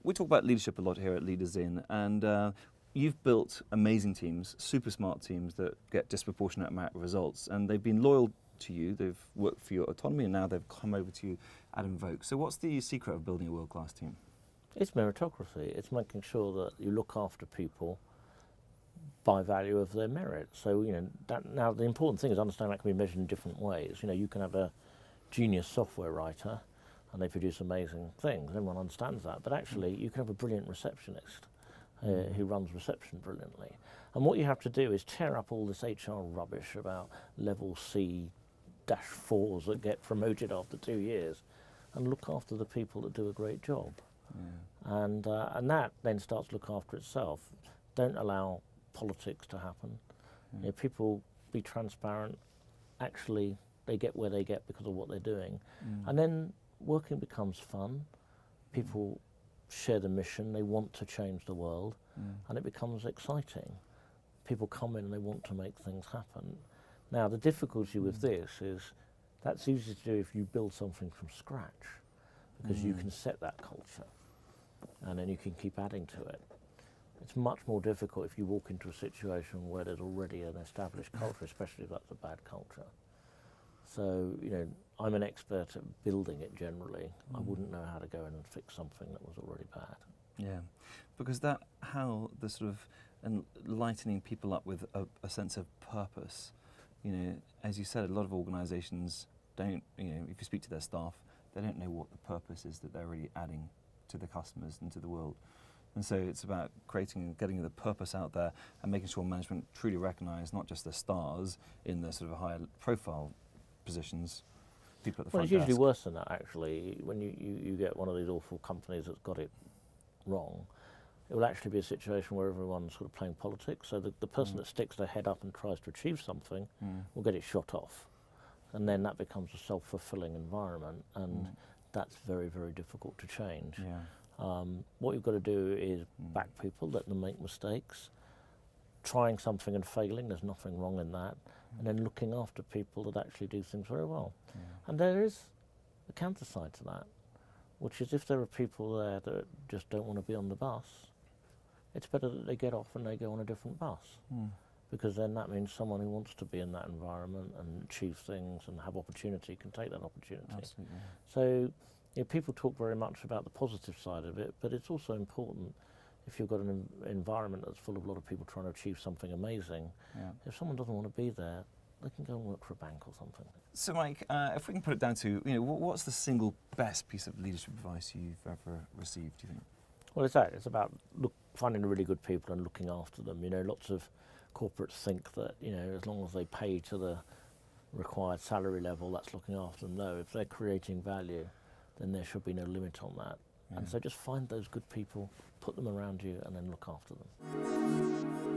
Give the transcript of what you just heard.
We talk about leadership a lot here at LeadersIn, and you've built amazing teams, super smart teams that get disproportionate amount of results, and they've been loyal to you, they've worked for your autonomy, and now they've come over to you at Invoke. So what's the secret of building a world-class team? It's meritocracy. It's making sure that you look after people by value of their merit. So, now the important thing is understand that can be measured in different ways. You can have a genius software writer and they produce amazing things. Everyone understands that. But actually, you can have a brilliant receptionist who runs reception brilliantly. And what you have to do is tear up all this HR rubbish about level C-4s that get promoted after 2 years and look after the people that do a great job. Yeah. And that then starts to look after itself. Don't allow politics to happen. People be transparent. Actually, they get where they get because of what they're doing. And then working becomes fun. People share the mission. They want to change the world. And it becomes exciting. People come in and they want to make things happen. Now, the difficulty with this is that's easy to do if you build something from scratch, because you can set that culture and then you can keep adding to it. It's much more difficult if you walk into a situation where there's already an established culture, especially if that's a bad culture. So, I'm an expert at building it generally. I wouldn't know how to go in and fix something that was already bad. Yeah, because how the sort of lightening people up with a sense of purpose. As you said, a lot of organisations don't, if you speak to their staff, they don't know what the purpose is that they're really adding to the customers and to the world. And so it's about creating and getting the purpose out there and making sure management truly recognise not just the stars in the sort of higher profile positions, people at the front desk. Well, it's usually desk. worse than that, actually. When you get one of these awful companies that's got it wrong, it will actually be a situation where everyone's sort of playing politics. So the person that sticks their head up and tries to achieve something will get it shot off. And then that becomes a self-fulfilling environment, and that's very, very difficult to change. Yeah. What you've got to do is back people, let them make mistakes, trying something and failing, there's nothing wrong in that, and then looking after people that actually do things very well. Yeah. And there is a counter side to that, which is if there are people there that just don't want to be on the bus, it's better that they get off and they go on a different bus. Because then that means someone who wants to be in that environment and achieve things and have opportunity can take that opportunity. Absolutely. So people talk very much about the positive side of it, but it's also important if you've got an environment that's full of a lot of people trying to achieve something amazing. Yeah. If someone doesn't want to be there, they can go and work for a bank or something. So Mike, if we can put it down to, what's the single best piece of leadership advice you've ever received, do you think? Well, it's that. It's about finding really good people and looking after them. Lots of corporates think that, as long as they pay to the required salary level, that's looking after them. No, if they're creating value, then there should be no limit on that. Yeah. And so just find those good people, put them around you, and then look after them.